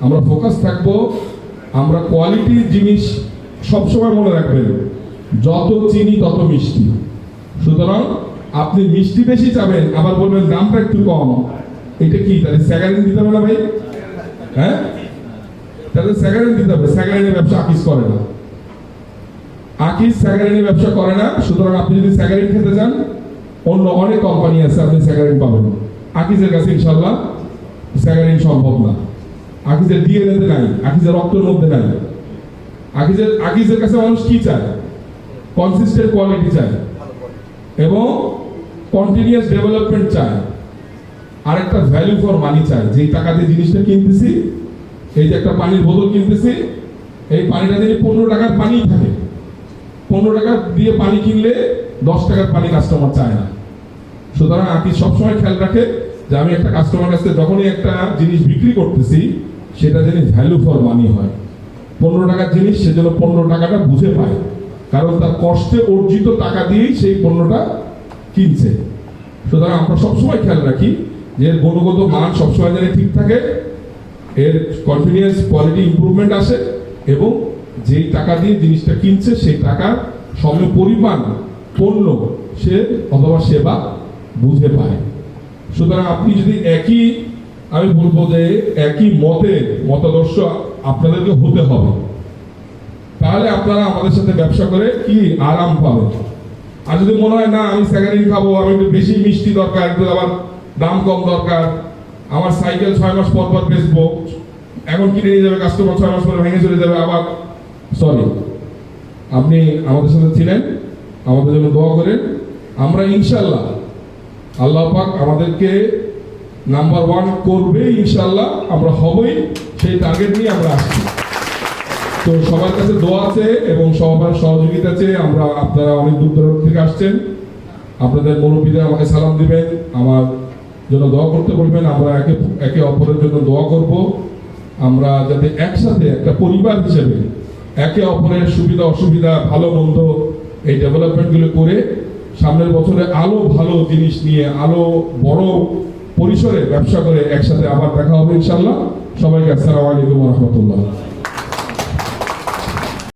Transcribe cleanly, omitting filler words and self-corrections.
আমরা ফোকাস থাকবো, আমরা কোয়ালিটি জিনিস সবসময় মনে রাখবেন, যত চিনি তত মিষ্টি। সুতরাং আপনি মিষ্টি বেশি চাবেন, আবার বলবেন দামটা একটু কম, এটা কি তাহলে স্যাগারিন দিতে হবে না ভাই? হ্যাঁ, তাহলে স্যাগারিন দিতে হবে। স্যাগারিনের ব্যবসা আকিস করে না, আকিস স্যাগারিনের ব্যবসা করে না। সুতরাং আপনি যদি স্যাগারিন খেতে চান, অন্য অনেক কোম্পানি আছে, আপনি স্যাগারিন পাবেন। আকিসের কাছে ইনশাল্লাহ স্যাগারিন সম্ভব না। আকিসের ডিএনএতে নাই, আকিসের রক্তের মধ্যে নাই। আকিসের কাছে মানুষ কি চায়? কনসিস্টেন্ট কোয়ালিটি চায় এবং কন্টিনিউয়াস ডেভেলপমেন্ট চায়, আর একটা ভ্যালু ফর মানি চায়। যেই টাকা দিয়ে জিনিসটা কিনতেছি, এই যে একটা পানির বোতল কিনতেছি, এই পানিটা যদি 15 টাকার পানি থাকে, 15 টাকা দিয়ে পানি কিনলে 10 টাকার পানি কাস্টমার চায় না। সুতরাং আকিস সবসময় খেয়াল রাখে যে আমি একটা কাস্টমার কাছে যখনই একটা জিনিস বিক্রি করতেছি, সেটা যেন ভ্যালু ফর মানি হয়। 15 টাকার জিনিস সে যেন 15 টাকাটা বুঝে পায়, কারণ তার কষ্টে অর্জিত টাকা দিয়েই সেই পণ্যটা কিনছে। সুতরাং আমরা সবসময় খেয়াল রাখি যে এর গুণগত মান সবসময় যেন ঠিক থাকে, এর কন্টিনিউয়াস কোয়ালিটি ইমপ্রুভমেন্ট আসে এবং যেই টাকা দিয়ে জিনিসটা কিনছে সেই টাকার সম পরিমাণ পণ্য সে অথবা সেবা বুঝে পায়। সুতরাং আপনি যদি আমি বলবো যে একই মতাদর্শ আপনাদেরকে হতে হবে, তাহলে আপনারা আমাদের সাথে ব্যবসা করে কি আরাম পাবেন। আর যদি মনে হয় না আমি স্যাগারিন খাবো, আমি একটু বেশি মিষ্টি দরকার, একটু আবার দাম কম দরকার, আমার সাইকেল 6 মাস পর পর বেচবো, এখন কিনে নিয়ে যাবে কাস্টমার, 6 মাস পরে ভেঙে চলে যাবে আবার, সরি। আপনি আমাদের সাথে ছিলেন, আমাদের জন্য দোয়া করেন। আমরা ইনশাল্লাহ আল্লাহ পাক আমাদেরকে নাম্বার 1 করবে, ইনশাল্লাহ আমরা হবই, সেই টার্গেট নিয়ে আমরা আসছি। তো সবার কাছে দোয়া আছে এবং সবার সহযোগিতা আছে। আপনারা অনেক দূর দূরান্ত থেকে আসছেন, আপনাদের মুরব্বীদের আমাকে সালাম দিবেন, আমার জন্য দোয়া করতে বলবেন। আমরা একে অপরের জন্য দোয়া করব, আমরা যাতে একসাথে একটা পরিবার হিসেবে একে অপরের সুবিধা অসুবিধা ভালো মন্দ এই ডেভেলপমেন্টগুলো করে সামনের বছরে ভালো জিনিস নিয়ে বড় পরিসরে ব্যবসা করে একসাথে আবার দেখা হবে ইনশাল্লাহ। সবাইকে আসসালামু আলাইকুম ওয়া রাহমাতুল্লাহ।